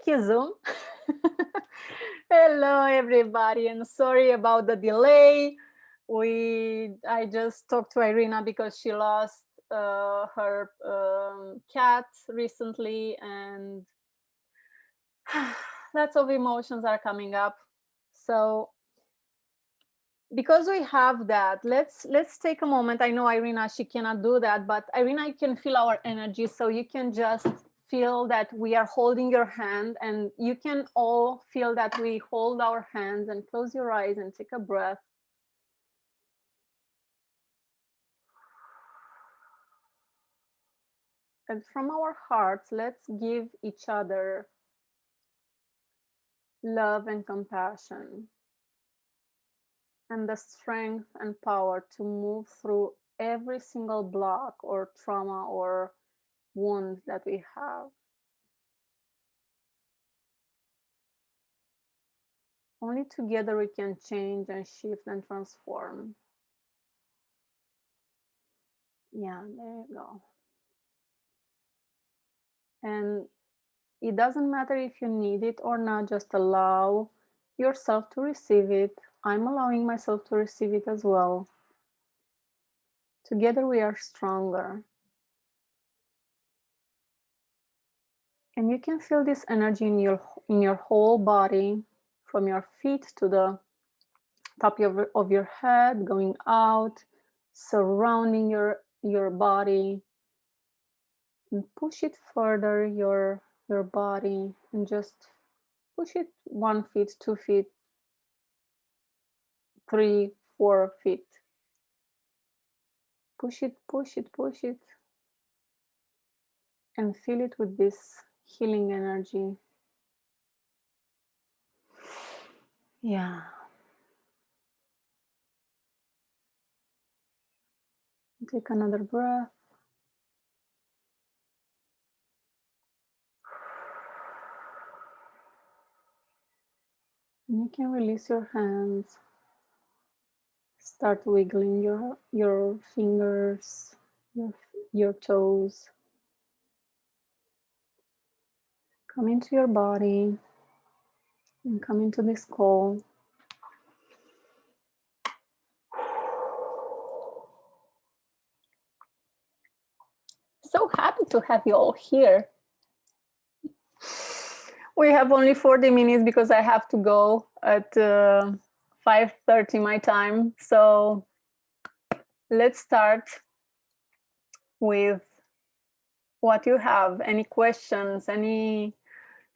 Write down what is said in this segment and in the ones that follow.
Thank you, Zoom. Hello, everybody, and sorry about the delay. I just talked to Irina because she lost her cat recently, and lots of emotions are coming up. So because we have that, let's take a moment. I know Irina, she cannot do that, but Irina, you can feel our energy, so you can just feel that we are holding your hand, and you can all feel that we hold our hands, and close your eyes and take a breath. And from our hearts, let's give each other love and compassion and the strength and power to move through every single block or trauma or wound that we have. Only together we can change and shift and transform. Yeah, there you go. And it doesn't matter if you need it or not, just allow yourself to receive it. I'm allowing myself to receive it as well. Together we are stronger. And you can feel this energy in your whole body, from your feet to the top of your head, going out, surrounding your body, and push it further, your body, and just push it 1 feet, 2 feet, 3, 4 feet. Push it, push it, push it, and fill it with this healing energy. Yeah. Take another breath. And you can release your hands. Start wiggling your fingers, your toes. Come into your body and come into this call. So happy to have you all here. We have only 40 minutes because I have to go at 5:30 my time. So let's start with what you have. Any questions, any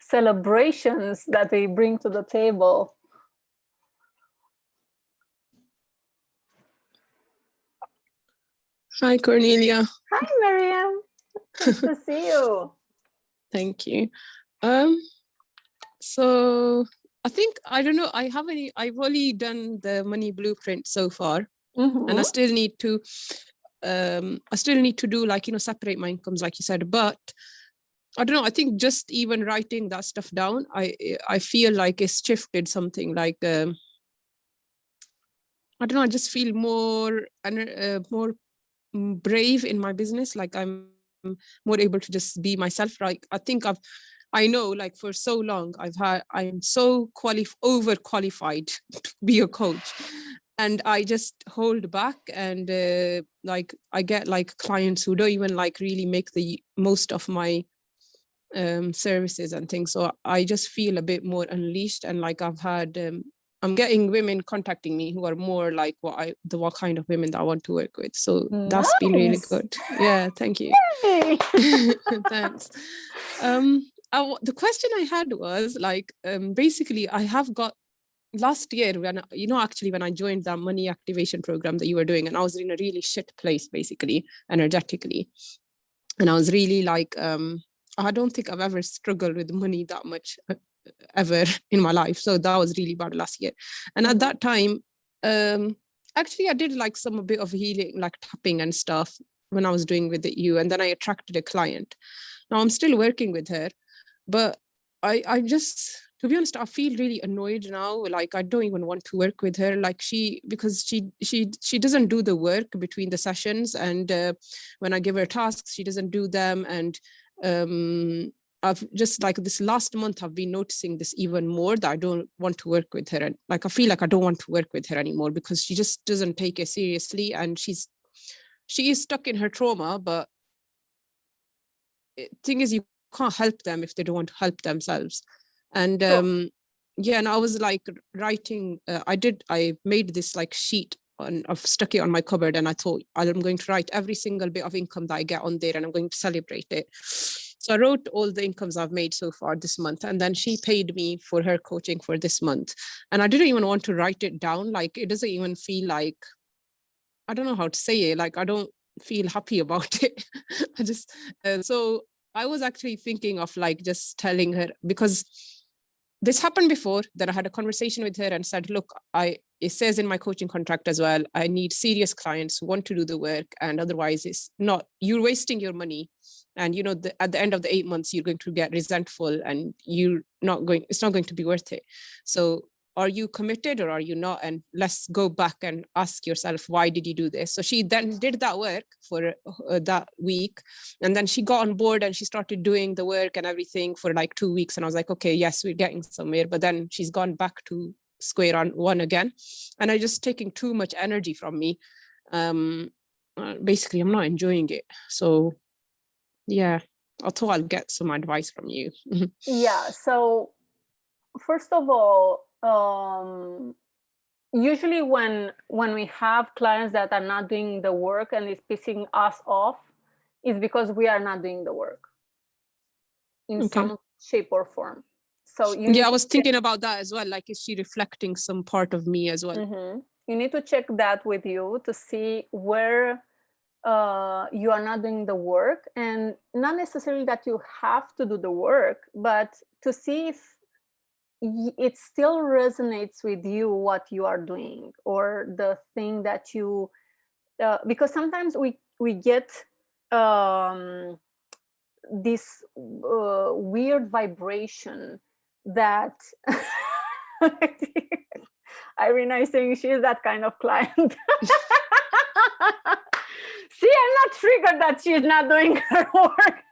celebrations that we bring to the table? Hi, Cornelia. Hi, Miriam. Nice to see you. Thank you. So I think, I don't know, I've only done the money blueprint so far. Mm-hmm. And I still need to do, like, separate my incomes, like you said, but I don't know, I think just even writing that stuff down, I feel like it's shifted something, like, I don't know, I just feel more brave in my business. Like I'm more able to just be myself. Like I know, like, for so long I'm so overqualified to be a coach, and I just hold back, and like I get like clients who don't even like really make the most of my services and things. So I just feel a bit more unleashed, and like I'm getting women contacting me who are more like what kind of women that I want to work with. So that's been really good. Yeah, thank you. Thanks. The question I had was like, basically I have got last year when, actually when I joined that money activation program that you were doing, and I was in a really shit place, basically, energetically. And I was really like, I don't think I've ever struggled with money that much ever in my life. So that was really bad last year. And at that time, actually I did like a bit of healing, like tapping and stuff when I was doing with you. And then I attracted a client. Now I'm still working with her, but I just, to be honest, I feel really annoyed now. Like I don't even want to work with her. Like because she doesn't do the work between the sessions, and when I give her tasks, she doesn't do them. And I've just like this last month, I've been noticing this even more, that I don't want to work with her. And like, I feel like I don't want to work with her anymore because she just doesn't take it seriously. And she is stuck in her trauma, but thing is, you can't help them if they don't want to help themselves. And yeah, and I was like writing, I made this like sheet I've stuck it on my cupboard, and I thought I'm going to write every single bit of income that I get on there, and I'm going to celebrate it. So I wrote all the incomes I've made so far this month, and then she paid me for her coaching for this month. And I didn't even want to write it down. Like, it doesn't even feel like, I don't know how to say it. Like, I don't feel happy about it. I just, so I was actually thinking of like just telling her, because this happened before, that I had a conversation with her and said, look, it says in my coaching contract as well, I need serious clients who want to do the work, and otherwise it's not, you're wasting your money. And you know, at the end of the 8 months, you're going to get resentful, and it's not going to be worth it. So are you committed or are you not? And let's go back and ask yourself, why did you do this? So she then did that work for that week. And then she got on board and she started doing the work and everything for like 2 weeks. And I was like, okay, yes, we're getting somewhere. But then she's gone back to square one again. And I just taking too much energy from me. Basically, I'm not enjoying it. So yeah, I thought I'll get some advice from you. Yeah. So first of all, usually when we have clients that are not doing the work and it's pissing us off, is because we are not doing the work in some shape or form. So yeah, I was thinking about that as well. Like, is she reflecting some part of me as well? Mm-hmm. You need to check that with you to see where you are not doing the work, and not necessarily that you have to do the work, but to see if it still resonates with you what you are doing, or the thing that you because sometimes we get this weird vibration that Irina is saying she's that kind of client. See, I'm not triggered that she's not doing her work.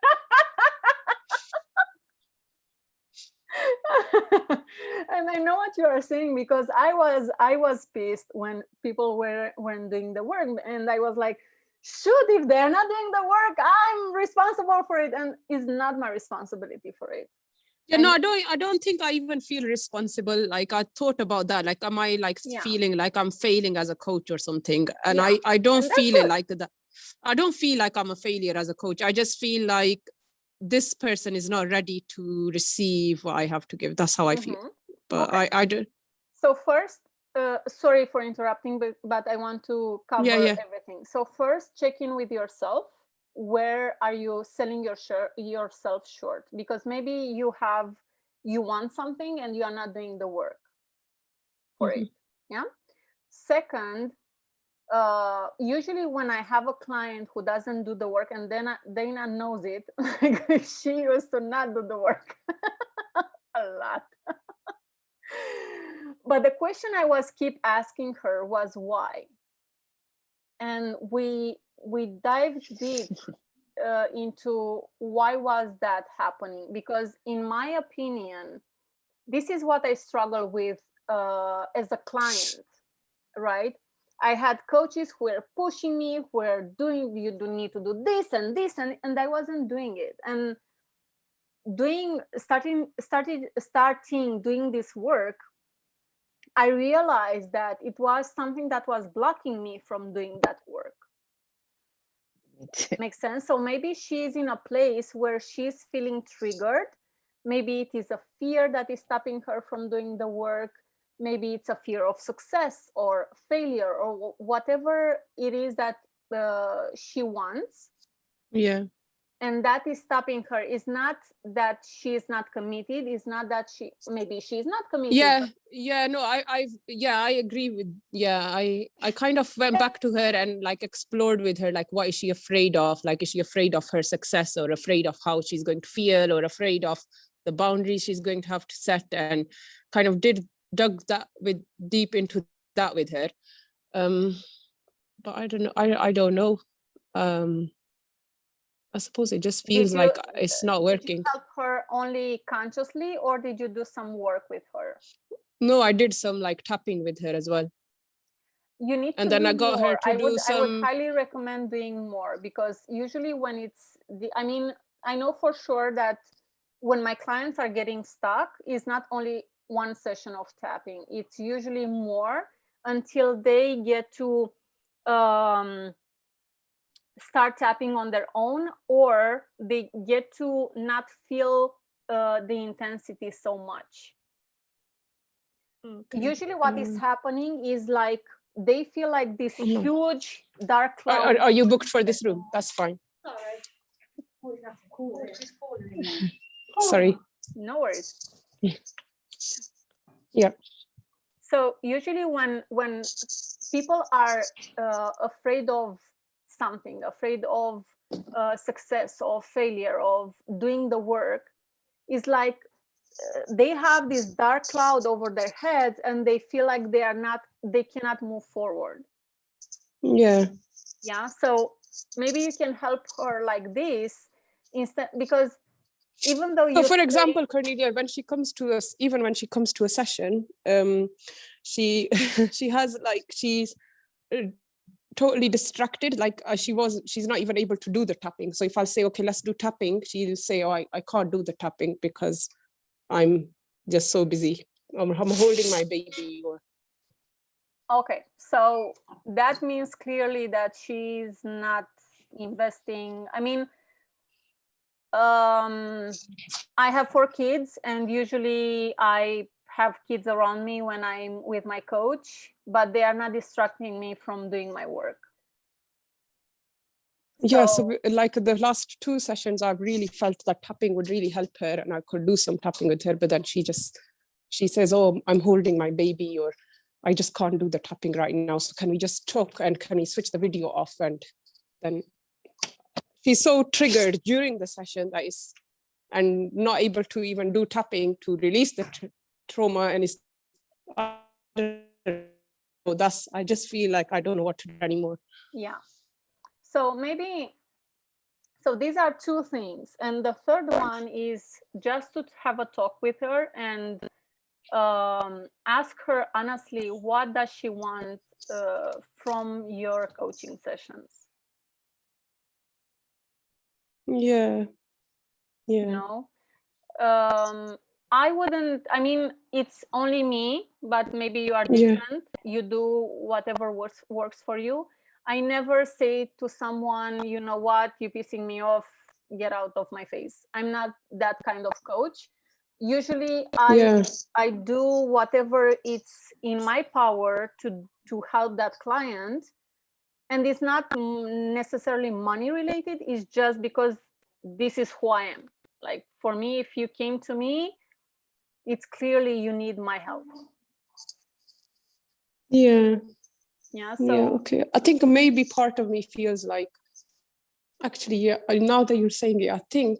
And I know what you are saying, because I was pissed when people weren't doing the work, and I was like, shoot, if they're not doing the work, I'm responsible for it, and it's not my responsibility for it. Yeah, no, I don't think I even feel responsible. Like, I thought about that. Like, am I like feeling like I'm failing as a coach or something? And I don't feel it like that. I don't feel like I'm a failure as a coach. I just feel like this person is not ready to receive what I have to give. That's how I feel. But I do. So first, sorry for interrupting, but I want to cover everything. So first, check in with yourself. Where are you selling yourself short? Because maybe you want something and you are not doing the work for it. Yeah. Second, usually when I have a client who doesn't do the work, and then Dana knows it, she used to not do the work a lot. But the question I was keep asking her was why, and we dived deep into why was that happening, because in my opinion, this is what I struggle with as a client, right? I had coaches who were pushing me, who were doing, you do need to do this and this, and I wasn't doing it. And starting doing this work, I realized that it was something that was blocking me from doing that work. Makes sense? So maybe she's in a place where she's feeling triggered. Maybe it is a fear that is stopping her from doing the work. Maybe it's a fear of success or failure, or whatever it is that she wants. Yeah. And that is stopping her. It's not that she is not committed. It's not that maybe she's not committed. No, I agree with, I kind of went back to her and like explored with her, like, what is she afraid of? Like, is she afraid of her success, or afraid of how she's going to feel, or afraid of the boundaries she's going to have to set? And kind of dug that deep into that with her. But I don't know. I don't know. I suppose it just Did feels you, like it's not did you working. help her only consciously, or did you do some work with her? No, I did some like tapping with her as well. You need And to then do I got her more. to do I would some, highly recommend doing more, because usually when it's the, I mean, I know for sure that when my clients are getting stuck, it's not only one session of tapping, it's usually more, until they get to start tapping on their own, or they get to not feel the intensity so much. okay. Usually what is happening is like they feel like this no. huge dark cloud. Are you booked for this room? That's fine. Sorry. No worries. Yeah. So usually when people are afraid of something, afraid of success or failure, of doing the work, is like they have this dark cloud over their heads, and they feel like they cannot move forward. Yeah. Yeah, so maybe you can help her like this instead, because even though So you for say, example, Cornelia, when she comes to us, even when she comes to a session, she she has like, she's totally distracted, like she's not even able to do the tapping. So if I'll say, okay, let's do tapping, she'll say, oh, I can't do the tapping because I'm just so busy. I'm holding my baby. Or okay, so that means clearly that she's not investing. I mean, I have 4 kids, and usually I have kids around me when I'm with my coach, but they are not distracting me from doing my work. yeah, so like the last 2 sessions, I've really felt that tapping would really help her, and I could do some tapping with her. But then she says, oh, I'm holding my baby, or I just can't do the tapping right now. So can we just talk, and can we switch the video off? And then she's so triggered during the session that is, and not able to even do tapping to release the trauma. And it's, that's, I just feel like I don't know what to do anymore. Yeah. So so these are 2 things. And the third one is just to have a talk with her and ask her honestly, what does she want from your coaching sessions? Yeah. Yeah. You know, I wouldn't, I mean, it's only me, but maybe you are different. You do whatever works for you. I never say to someone, you know what, you're pissing me off, get out of my face. I'm not that kind of coach. Usually I do whatever it's in my power to help that client. And it's not necessarily money related, it's just because this is who I am. Like for me, if you came to me, it's clearly you need my help. Yeah. Yeah. Yeah. So Okay. I think maybe part of me feels like, actually, yeah, now that you're saying it, I think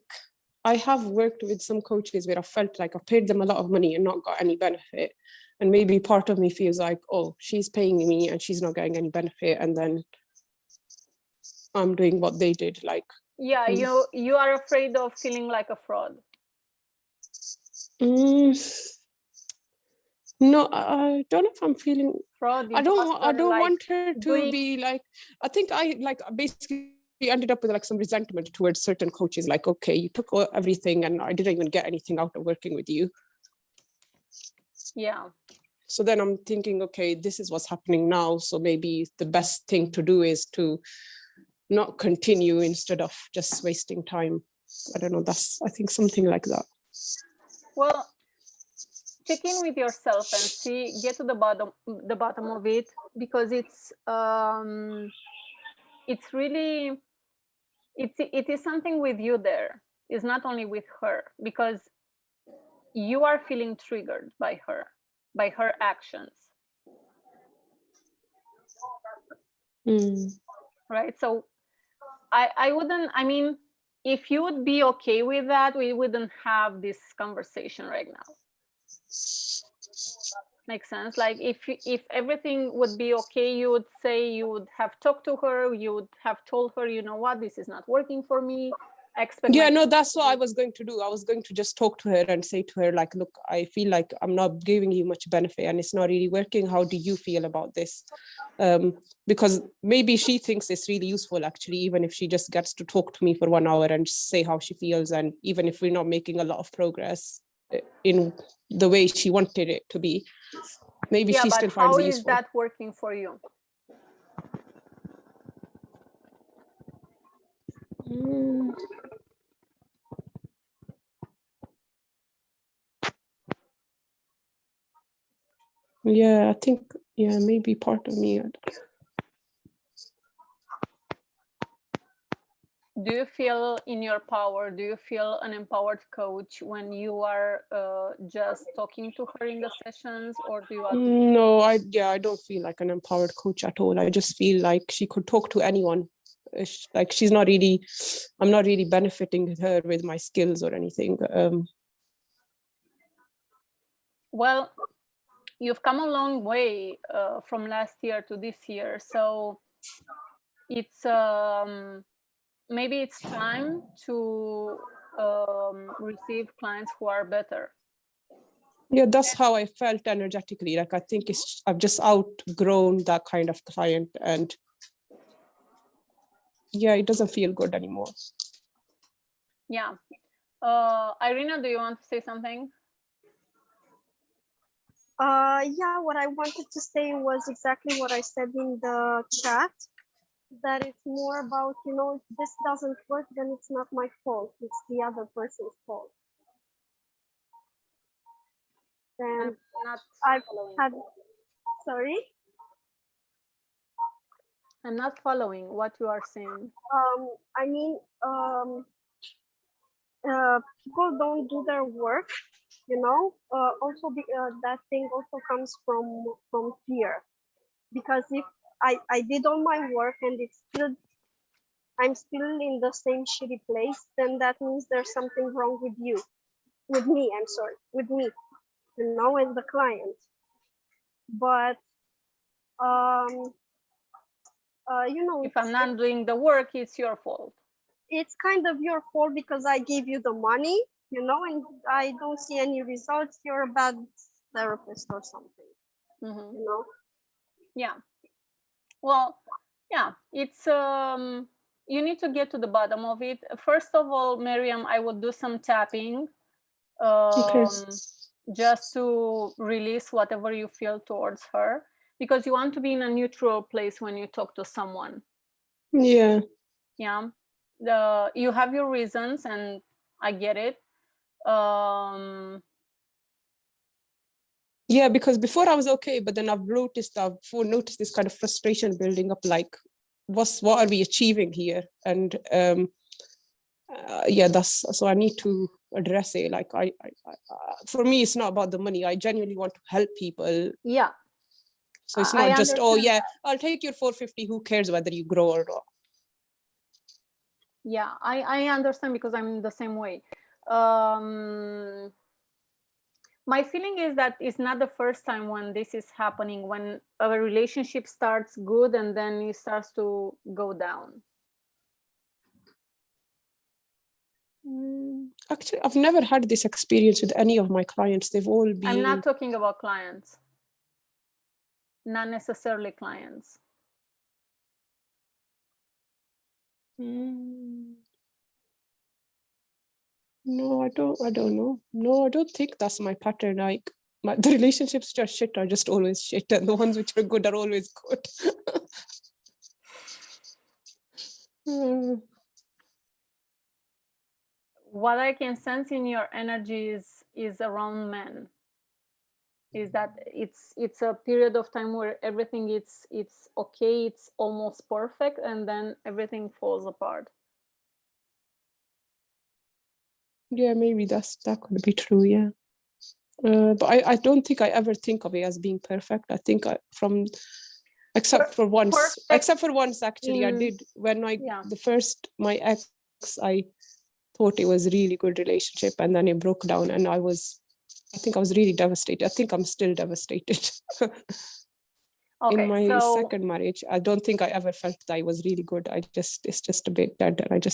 I have worked with some coaches where I felt like I paid them a lot of money and not got any benefit. And maybe part of me feels like, oh, she's paying me and she's not getting any benefit. And then I'm doing what they did. Like, yeah, you are afraid of feeling like a fraud. No, I don't know if I'm feeling Fraud. I don't like want her to be like, I think I like basically ended up with like some resentment towards certain coaches, like, okay, you took everything and I didn't even get anything out of working with you. Yeah. So then I'm thinking, okay, this is what's happening now. So maybe the best thing to do is to not continue instead of just wasting time. I don't know. That's, I think, something like that. Well, check in with yourself and see, get to the bottom of it, because it's really, it is something with you there. It's not only with her, because you are feeling triggered by her actions. Right. So I wouldn't, I mean, if you would be okay with that, we wouldn't have this conversation right now. Makes sense. Like if everything would be okay, you would say, you would have talked to her, you would have told her, you know what, this is not working for me. I expect Yeah, no, that's what I was going to do. I was going to just talk to her and say to her, like, look, I feel like I'm not giving you much benefit and it's not really working. How do you feel about this? Because maybe she thinks it's really useful, actually, even if she just gets to talk to me for 1 hour and say how she feels. And even if we're not making a lot of progress in the way she wanted it to be, maybe she still finds it useful. How is that working for you? Yeah, I think, yeah, maybe part of me. Do you feel in your power? Do you feel an empowered coach when you are just talking to her in the sessions, or do you? No, I don't feel like an empowered coach at all. I just feel like she could talk to anyone. Like she's not really, I'm not really benefiting her with my skills or anything. Well, you've come a long way from last year to this year, so it's maybe it's time to receive clients who are better. Yeah, that's how I felt energetically. Like I think I've just outgrown that kind of client, and yeah, it doesn't feel good anymore. Yeah. Irina, do you want to say something? Yeah, what I wanted to say was exactly what I said in the chat, that it's more about, you know, if this doesn't work, then it's not my fault, it's the other person's fault. And I've had, sorry? I'm not following what you are saying. I mean, people don't do their work, you know. Also, that thing also comes from fear, because if I did all my work and I'm still in the same shitty place, then that means there's something wrong with you, with me. I'm sorry, with me, you know, and the client. But you know, if I'm not doing the work, it's your fault. It's kind of your fault because I gave you the money, you know, and I don't see any results. You're a bad therapist or something, you know? Yeah. Well, yeah, it's you need to get to the bottom of it. First of all, Miriam, I would do some tapping just to release whatever you feel towards her, because you want to be in a neutral place when you talk to someone. Yeah. Yeah. You have your reasons, and I get it. Yeah, because before I was okay, but then I've noticed this kind of frustration building up. Like, what are we achieving here? And yeah, that's so I need to address it. Like, I for me, it's not about the money. I genuinely want to help people. Yeah. So it's not just, oh yeah, I'll take your 450. Who cares whether you grow or not? Yeah, I understand, because I'm the same way. My feeling is that it's not the first time when this is happening, when a relationship starts good and then it starts to go down. Actually, I've never had this experience with any of my clients. They've all been... I'm not talking about clients. Not necessarily clients. No, I don't know. No, I don't think that's my pattern. Like, the relationships which are shit are just always shit, and the ones which are good are always good. What I can sense in your energy is around men. Is that it's a period of time where everything it's okay, it's almost perfect, and then everything falls apart. Yeah, maybe that could be true. Yeah, but I don't think I ever think of it as being perfect. I think except for once actually, I did when my ex, I thought it was a really good relationship, and then it broke down, and I was think I was really devastated. I think I'm still devastated. Okay, In my so second marriage, I don't think I ever felt that I was really good. It's just a bit dead, and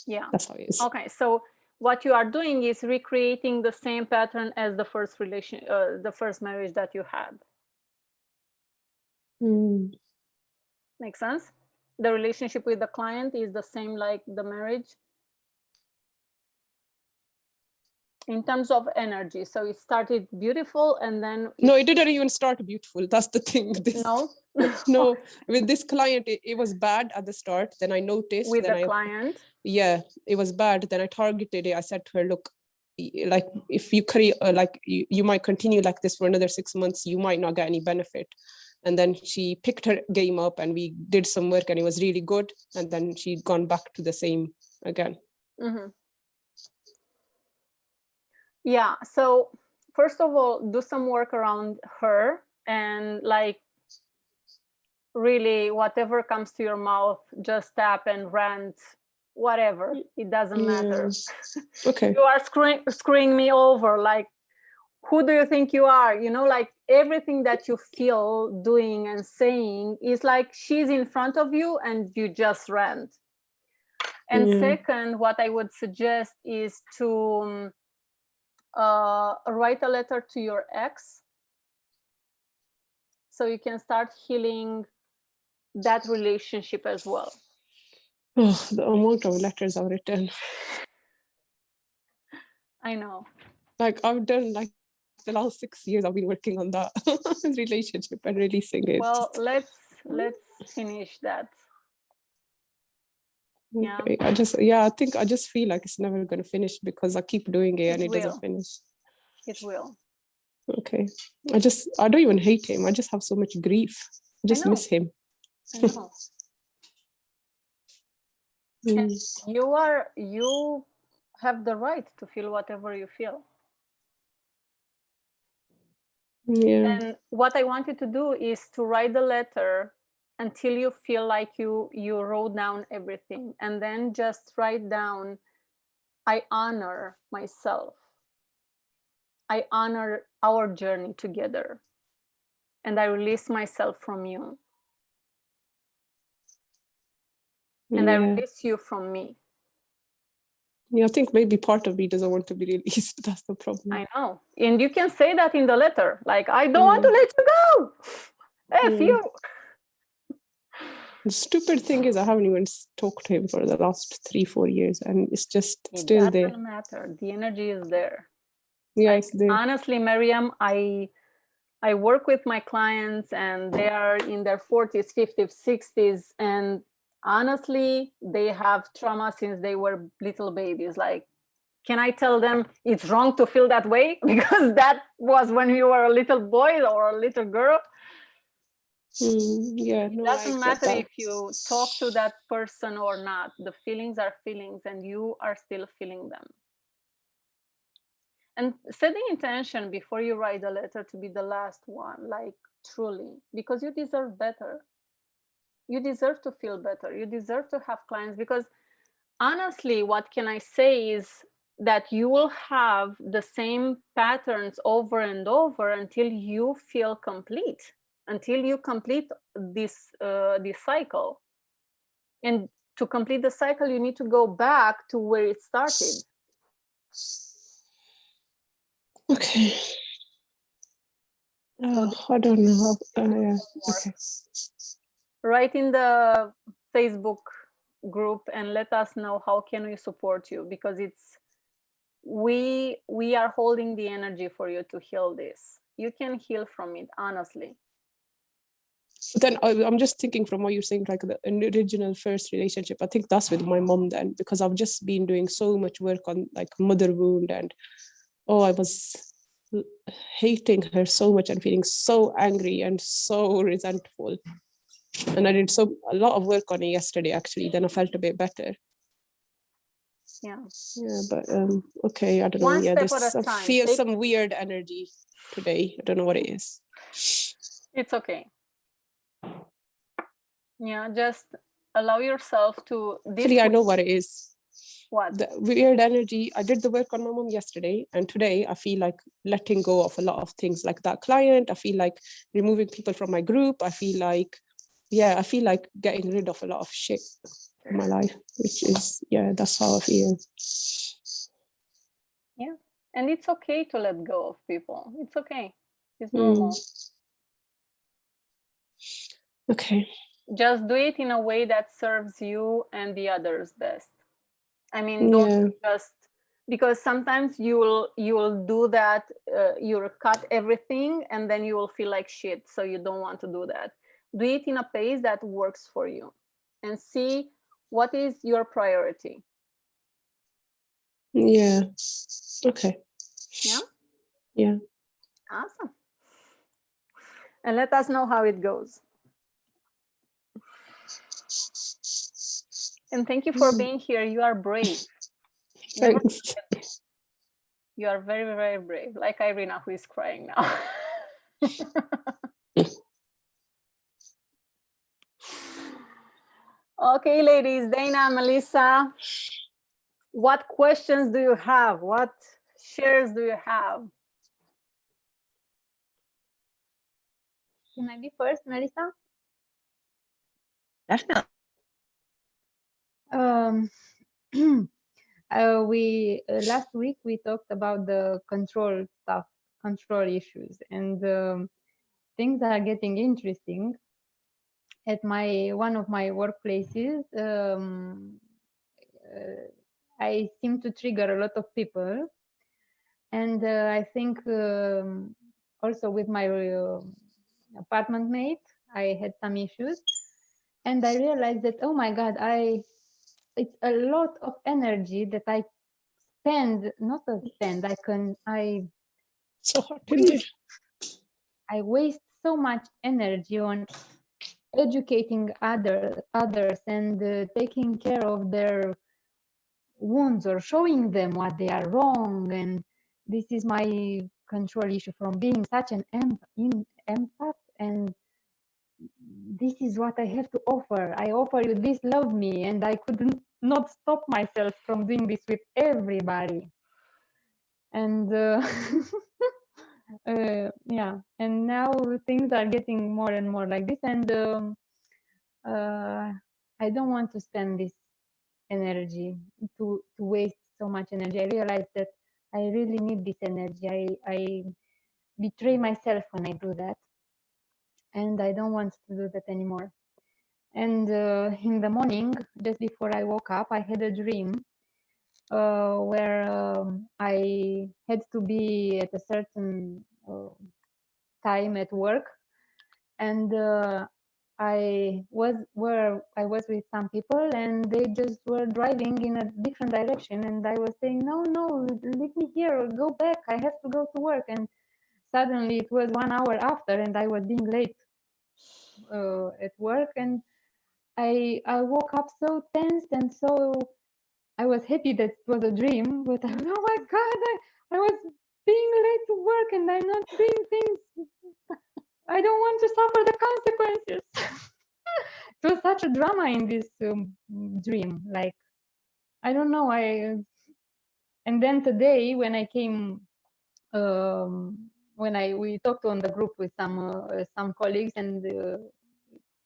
yeah. that's how it is. Okay, so what you are doing is recreating the same pattern as the first the first marriage that you had. Make sense? The relationship with the client is the same like the marriage in terms of energy. So it started beautiful, and then No, it didn't even start beautiful. That's the thing. no. No, with this client, it was bad at the start. Then I noticed. With then the client. Yeah, it was bad. Then I targeted it. I said to her, look, like if you carry like you might continue like this for another 6 months, you might not get any benefit. And then she picked her game up, and we did some work, and it was really good. And then she'd gone back to the same again. Mm-hmm. Yeah, so first of all, do some work around her, and like really whatever comes to your mouth, just tap and rant, whatever, it doesn't matter. Okay. You are screwing me over, like, who do you think you are? You know, like everything that you feel doing and saying is like she's in front of you and you just rant. And second, what I would suggest is to write a letter to your ex, so you can start healing that relationship as well. Oh, the amount of letters I've written. I know. Like I've done like the last 6 years I've been working on that relationship and releasing it. Well, let's finish that. Yeah. I think I just feel like it's never going to finish because I keep doing it and it doesn't finish. It will. Okay. I don't even hate him. I just have so much grief. I just miss him. I know. And you have the right to feel whatever you feel. Yeah. And what I want you to do is to write the letter until you feel like you wrote down everything, and then just write down, I honor myself. I honor our journey together, and I release myself from you. And I release you from me. Yeah, I think maybe part of me doesn't want to be released. That's the problem. I know. And you can say that in the letter. Like, I don't want to let you go. F you. The stupid thing is I haven't even talked to him for the last 3-4 years, and it's just still there. It doesn't matter. The energy is there. Yeah, it's there. Honestly, Mariam, I work with my clients and they are in their 40s, 50s, 60s, and honestly, they have trauma since they were little babies. Like, can I tell them it's wrong to feel that way? Because that was when you were a little boy or a little girl. Yeah, it doesn't matter if you talk to that person or not. The feelings are feelings, and you are still feeling them. And set the intention before you write the letter to be the last one, like truly, because you deserve better. You deserve to feel better. You deserve to have clients, because honestly, what can I say is that you will have the same patterns over and over until you feel complete, until you complete this cycle. And to complete the cycle, you need to go back to where it started. Okay. I don't know. Okay. Write in the Facebook group and let us know how can we support you, because we are holding the energy for you to heal this. You can heal from it, honestly. Then I'm just thinking from what you're saying, like the original first relationship, I think that's with my mom then, because I've just been doing so much work on like mother wound, and I was hating her so much and feeling so angry and so resentful. And I did a lot of work on it yesterday, actually. Then I felt a bit better. Yeah, but okay, I don't know. Yeah, I feel some weird energy today. I don't know what it is. It's okay. Yeah, just allow yourself to. Actually, I know what it is. What? The weird energy. I did the work on my mom yesterday, and today I feel like letting go of a lot of things, like that client. I feel like removing people from my group. I feel like, I feel like getting rid of a lot of shit in my life, which is, that's how I feel. Yeah. And it's okay to let go of people. It's okay. It's normal. Okay. Just do it in a way that serves you and the others best. I mean, don't just, because sometimes you'll do that, you'll cut everything and then you will feel like shit. So you don't want to do that. Do it in a pace that works for you and see what is your priority. Yeah. Okay. Yeah. Yeah. Awesome. And let us know how it goes. And thank you for being here. You are brave. Never Thanks. You are very, very brave, like Irina, who is crying now. Okay, ladies, Dana, Melissa, what questions do you have? What shares do you have? Can I be first, Melissa? Definitely. We last week we talked about the control stuff, control issues, and things are getting interesting. At one of my workplaces, I seem to trigger a lot of people, and I think also with my apartment mate, I had some issues, and I realized that, oh my God, it's a lot of energy that I spend, So hard. I waste so much energy on educating others and taking care of their wounds or showing them what they are wrong. And this is my control issue from being such an empath. And this is what I have to offer. I offer you this, love me. And I could not stop myself from doing this with everybody. And yeah, and now things are getting more and more like this. And I don't want to spend this energy to waste so much energy. I realize that I really need this energy. I betray myself when I do that, and I don't want to do that anymore. And in the morning, just before I woke up, I had a dream where I had to be at a certain time at work, and I was with some people, and they just were driving in a different direction, and I was saying, no, leave me here, go back, I have to go to work. And suddenly it was 1 hour after, and I was being late at work, and I woke up so tensed, and so I was happy that it was a dream, but oh my God, I was being late to work, and I'm not doing things. I don't want to suffer the consequences. It was such a drama in this dream. Like, I don't know. And then today when I came, we talked on the group with some colleagues, and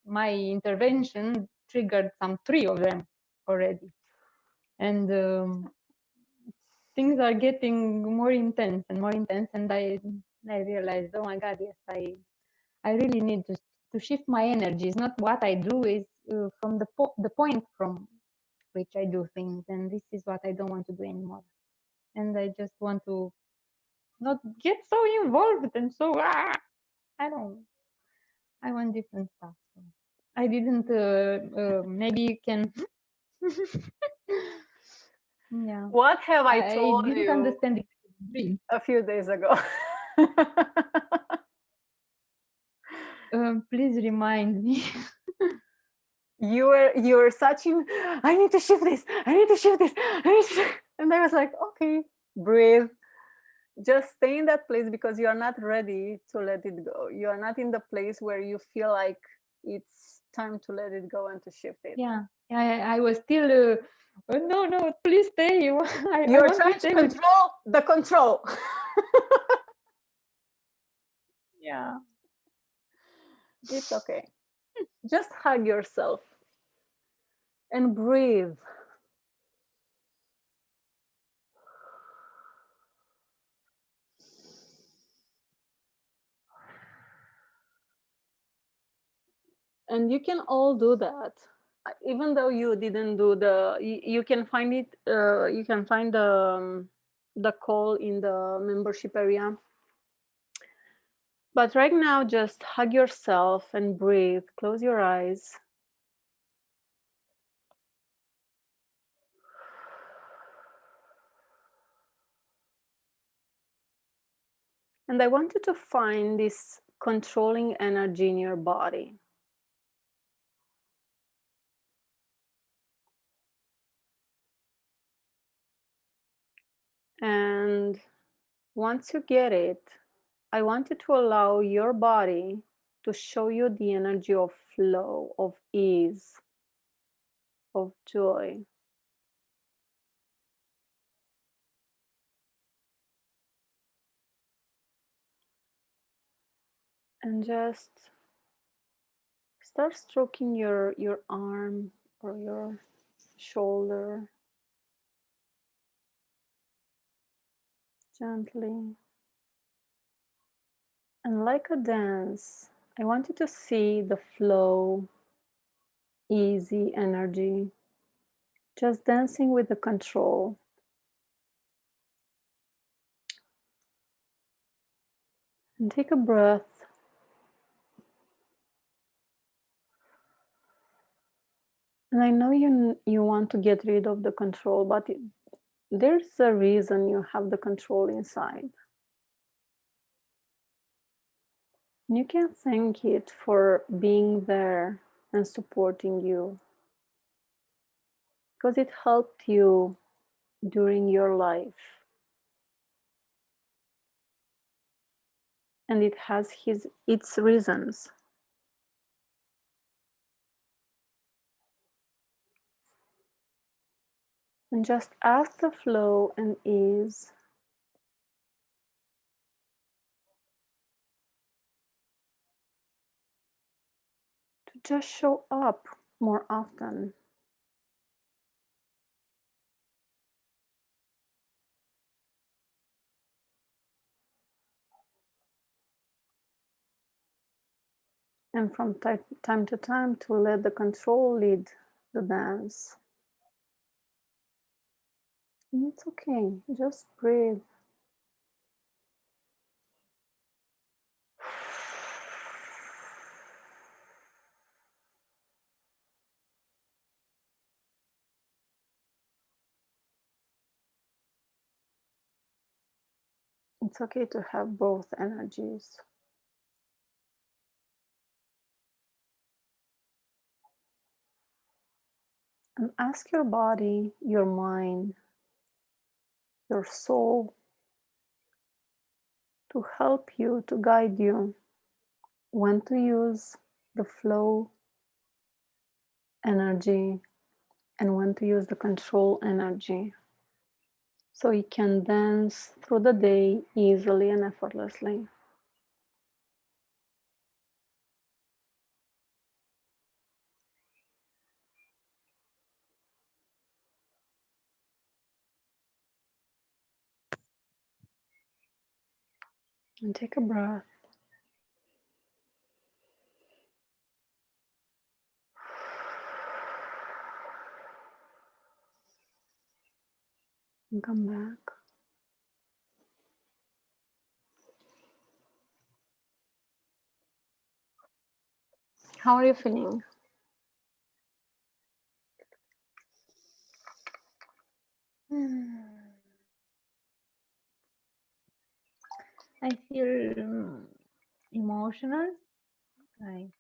my intervention triggered some 3 of them already, and things are getting more intense and more intense. And I realized, oh my God, yes, I really need to shift my energy. It's not what I do, is from the point from which I do things, and this is what I don't want to do anymore. And I just want to not get so involved and so I want different stuff. So I didn't maybe you can yeah. What have I told didn't you understand it a few days ago? Please remind me. you were such in, I need to shift this, I need to shift this, and I was like, okay, breathe, just stay in that place, because you are not ready to let it go. You are not in the place where you feel like it's time to let it go and to shift it. Yeah, I was still No, no, please stay. I You're want to trying to stay with. control the control. Yeah. It's okay. Just hug yourself and breathe. And you can all do that. Even though you didn't do you can find it, you can find the call in the membership area. But right now, just hug yourself and breathe. Close your eyes. And I want you to find this controlling energy in your body. And once you get it, I want you to allow your body to show you the energy of flow, of ease, of joy. And just start stroking your arm or your shoulder gently. And like a dance, I want you to see the flow, easy energy, just dancing with the control. And take a breath. And I know you want to get rid of the control, but there's a reason you have the control inside. And you can thank it for being there and supporting you, because it helped you during your life. And it has its reasons. And just ask the flow and ease to just show up more often. And from time to time to let the control lead the dance. And it's okay, just breathe. It's okay to have both energies. And ask your body, your mind, your soul to help you, to guide you when to use the flow energy and when to use the control energy. So you can dance through the day easily and effortlessly. And take a breath. And come back. How are you feeling? I feel emotional, like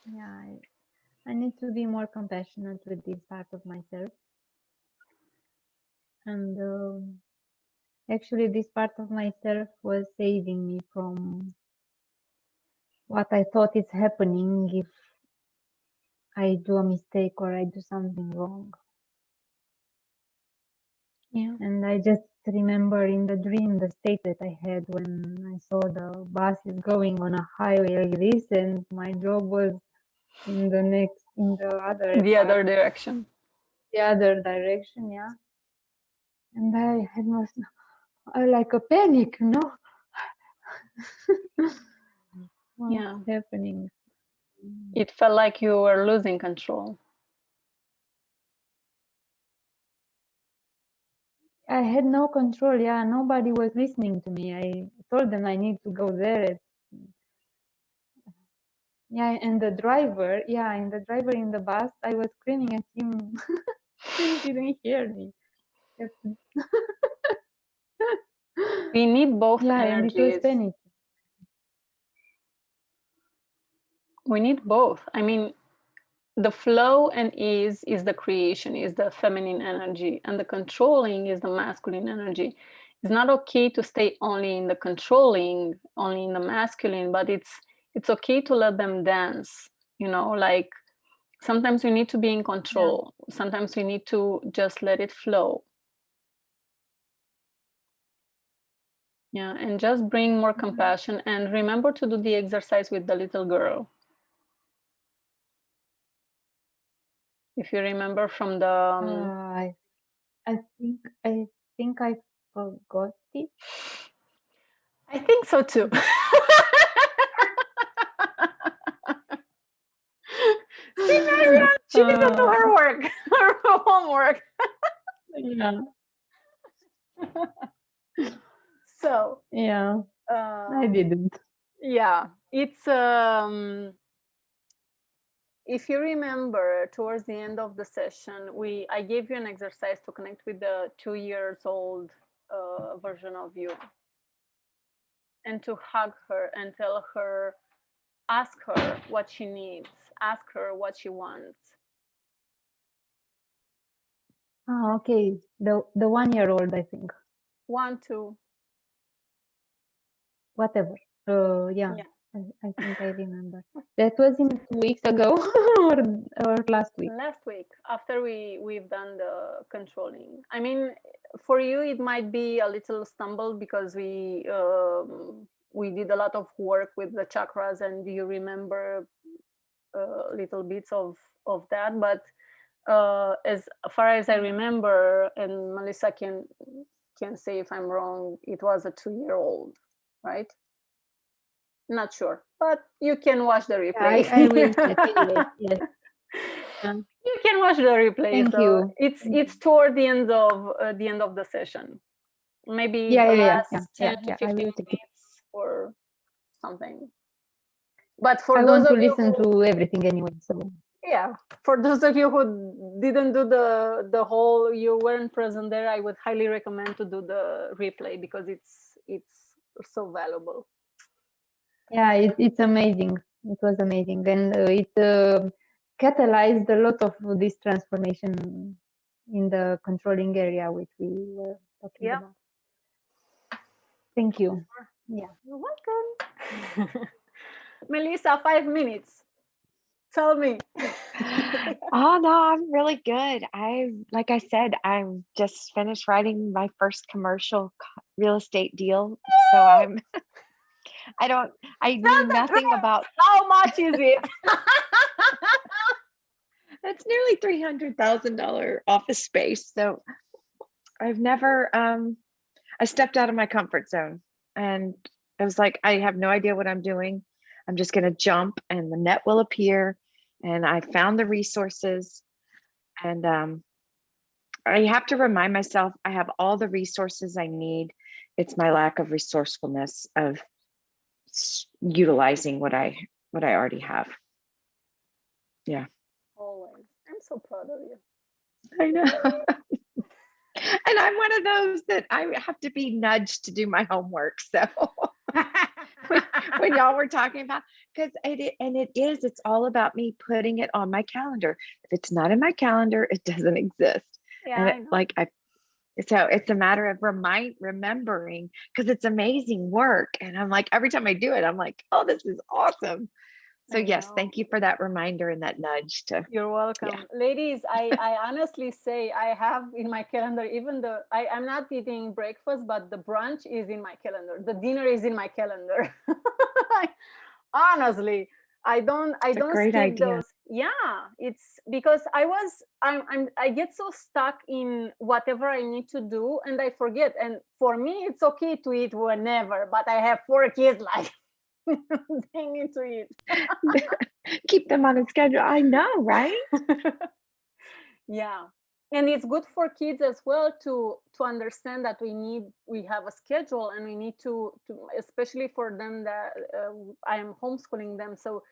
yeah, I need to be more compassionate with this part of myself. And actually, this part of myself was saving me from what I thought is happening if I do a mistake or I do something wrong. Yeah. And I just remember in the dream the state that I had when I saw the buses going on a highway like this, and my job was in the other direction. the other direction, yeah. And I had like a panic, you know. What's Yeah. happening? It felt like you were losing control. I had no control. Yeah, nobody was listening to me. I told them I need to go there. Yeah, and the driver, in the bus, I was screaming at him. He didn't hear me. We need both Yeah, and it was energies. panic. We need both. I mean, the flow and ease is the creation, is the feminine energy, and the controlling is the masculine energy. It's not okay to stay only in the controlling, only in the masculine, but it's okay to let them dance. You know, like sometimes we need to be in control. Sometimes we need to just let it flow. Yeah, and just bring more compassion, and remember to do the exercise with the little girl. If you remember from the I think I forgot it. I think so too. See, Marianne, she didn't do her work, her homework. Yeah. So Yeah, I didn't. yeah, it's if you remember towards the end of the session, I gave you an exercise to connect with the 2 years old version of you, and to hug her and tell her, ask her what she needs, ask her what she wants. Oh, okay. The 1-year-old, I think. 1, 2. Whatever. Yeah. Yeah. I think I remember. That was in 2 weeks ago or last week. Last week, after we've done the controlling. I mean, for you it might be a little stumble because we did a lot of work with the chakras, and you remember little bits of that. But as far as I remember, and Melissa can say if I'm wrong, it was a 2-year-old, right? Not sure, but you can watch the replay. I will check anyway. Yes. You can watch the replay. Thank so you. It's toward the end of the session. Maybe the last 10, 15 I will minutes take it. or something. But for I those want to of you listen who, to everything anyway. So yeah, for those of you who didn't do the whole, you weren't present there, I would highly recommend to do the replay because it's so valuable. yeah, it's amazing. It was amazing, and it catalyzed a lot of this transformation in the controlling area, which we were talking Yeah. about. Thank you. Yeah. You're welcome. Melissa, 5 minutes. Tell me. Oh no, I'm really good. Like I said, I'm just finished writing my first commercial real estate deal. So I knew nothing about. How much is it? It's nearly $300,000 office space. So I've never, I stepped out of my comfort zone, and I was like, I have no idea what I'm doing. I'm just going to jump and the net will appear. And I found the resources, and I have to remind myself I have all the resources I need. It's my lack of resourcefulness of utilizing what I already have. Yeah. Always. I'm so proud of you. I know. And I'm one of those that I have to be nudged to do my homework. So when y'all were talking about, because it's all about me putting it on my calendar. If it's not in my calendar, it doesn't exist. Yeah, And I know. So it's a matter of remembering, because it's amazing work. And I'm like, every time I do it, I'm like, oh, this is awesome. So I yes, know. thank you for that reminder and that nudge to, You're welcome. Ladies, I honestly say I have in my calendar, even though I'm not eating breakfast, but the brunch is in my calendar. The dinner is in my calendar. Honestly, I don't it's a great skip idea. those. Yeah, it's because I get so stuck in whatever I need to do and I forget. And for me, it's okay to eat whenever, but I have 4 kids, like they need to eat. Keep them on a schedule. I know, right? Yeah, and it's good for kids as well to understand that we have a schedule and we need to especially for them that I am homeschooling them, so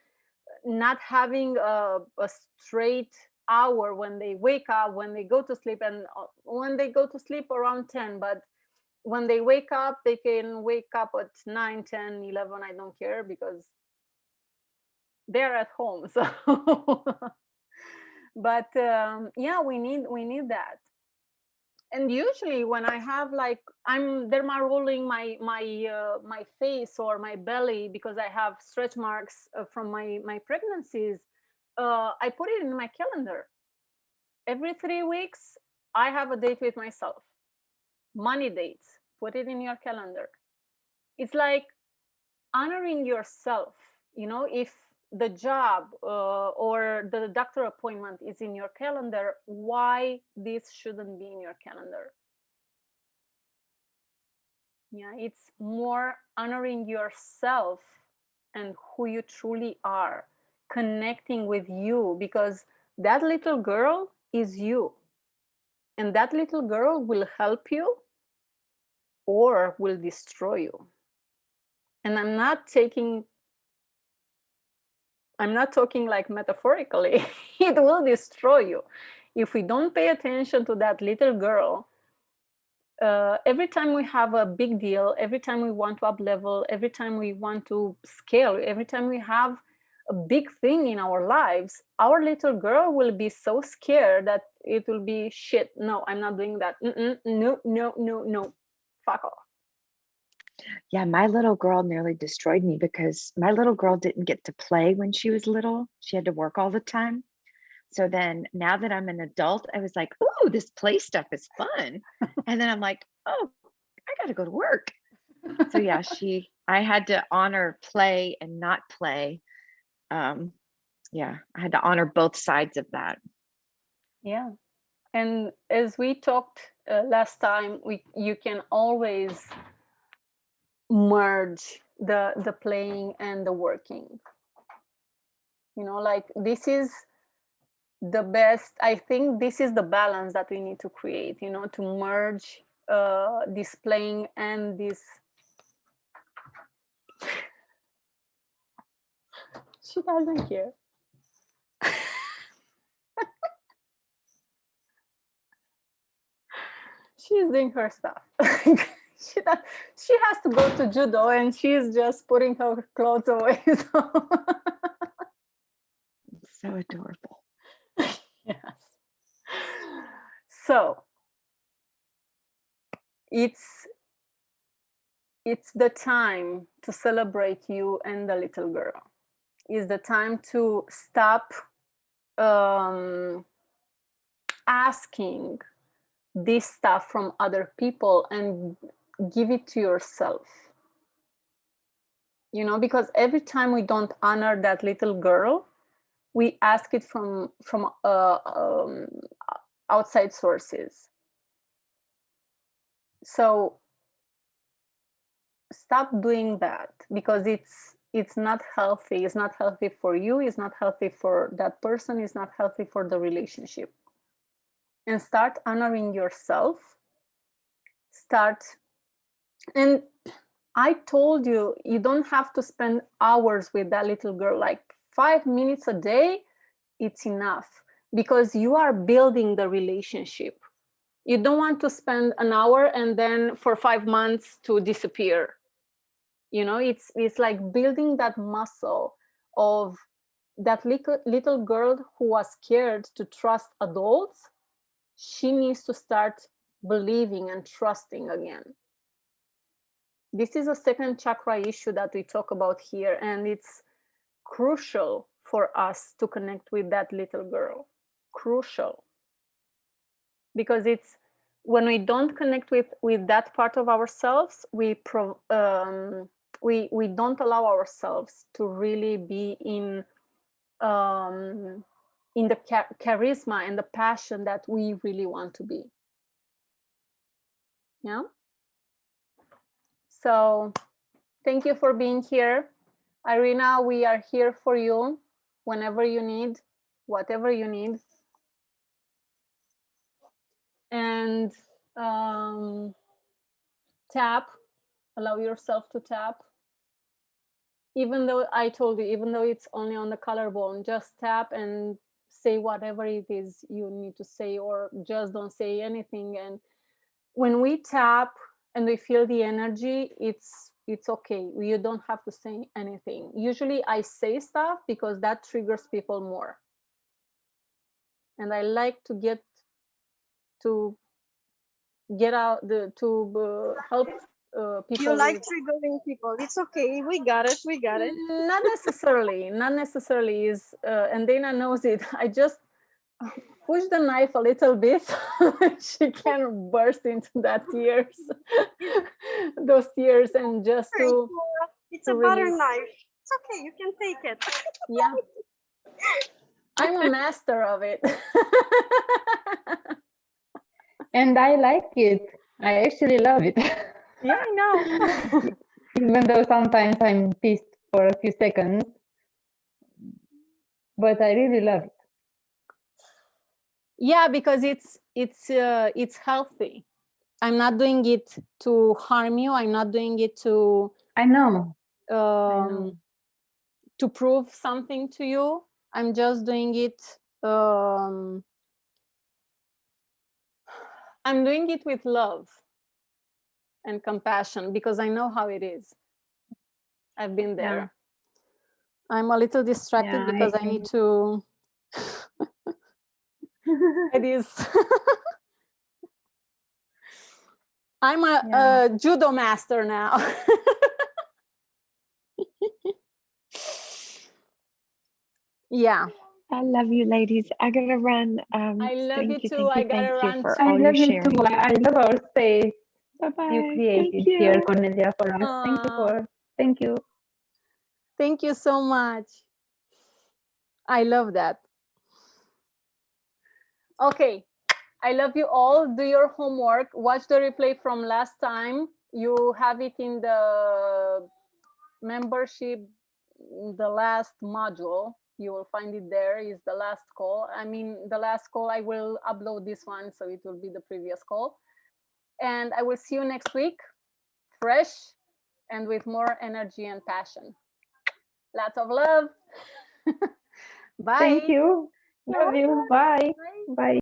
not having a straight hour when they wake up, when they go to sleep, and when they go to sleep around 10, but when they wake up they can wake up at 9, 10, 11. I don't care because they're at home. So but yeah, we need that. And usually when I have like I'm there my rolling my face or my belly because I have stretch marks from my pregnancies, I put it in my calendar. Every 3 weeks I have a date with myself. Money dates, put it in your calendar. It's like honoring yourself. If the job or the doctor appointment is in your calendar, why this shouldn't be in your calendar? Yeah, it's more honoring yourself and who you truly are, connecting with you, because that little girl is you, and that little girl will help you or will destroy you. And I'm not talking like metaphorically. It will destroy you if we don't pay attention to that little girl. Every time we have a big deal, every time we want to up level, every time we want to scale, every time we have a big thing in our lives, our little girl will be so scared that it will be shit. No, I'm not doing that. No, no, no, no. Fuck off. Yeah, my little girl nearly destroyed me because my little girl didn't get to play when she was little. She had to work all the time. So then now that I'm an adult, I was like, ooh, this play stuff is fun. And then I'm like, oh, I got to go to work. So yeah, I had to honor play and not play. Yeah, I had to honor both sides of that. Yeah. And as we talked last time, you can always merge the playing and the working. Like this is the best. I think this is the balance that we need to create, to merge this playing and this. She doesn't care. She's doing her stuff. She has to go to judo and she's just putting her clothes away. So. So adorable. Yes. So it's the time to celebrate you and the little girl. It's the time to stop asking this stuff from other people and give it to yourself. Because every time we don't honor that little girl, we ask it from outside sources. So stop doing that, because it's not healthy. It's not healthy for you. It's not healthy for that person. It's not healthy for the relationship. And start honoring yourself. And I told you, you don't have to spend hours with that little girl. Like 5 minutes a day, it's enough, because you are building the relationship. You don't want to spend an hour and then for 5 months to disappear. It's like building that muscle of that little girl who was scared to trust adults. She needs to start believing and trusting again. This is a second chakra issue that we talk about here, and it's crucial for us to connect with that little girl. Crucial. Because it's when we don't connect with that part of ourselves, we don't allow ourselves to really be in the charisma and the passion that we really want to be. Yeah. So thank you for being here. Irina, we are here for you whenever you need, whatever you need. And tap, allow yourself to tap. Even though I told you, even though it's only on the collarbone, just tap and say whatever it is you need to say, or just don't say anything. And when we tap and we feel the energy, it's okay. You don't have to say anything. Usually I say stuff because that triggers people more. And I like to get out to help people. You like triggering people. It's okay. We got it. We got it. Not necessarily is, and Dana knows it. I just push the knife a little bit. She can burst into that tears, those tears, and just to. It's a butter knife. It's okay. You can take it. Yeah. I'm a master of it. And I like it. I actually love it. Yeah, I know. Even though sometimes I'm pissed for a few seconds, but I really love it. Yeah, because it's healthy. I'm not doing it to harm you. I'm not doing it to. I know. To prove something to you. I'm just doing it. I'm doing it with love and compassion because I know how it is. I've been there. Yeah. I'm a little distracted because I need to. It is. I'm a judo master now. Yeah. I love you, ladies. I gotta run. I love you too. Thank you for I all your love you sharing. too. I love our space Bye-bye. you created here, Cornelia, for us. Thank you. Thank you so much. I love that. Okay. I love you all. Do your homework. Watch the replay from last time. You have it in the membership, the last module. You will find it there. Is the last call. I mean, the last call. I will upload this one, so it will be the previous call. And I will see you next week, fresh and with more energy and passion. Lots of love. Bye. Thank you. Love you. Bye. Bye.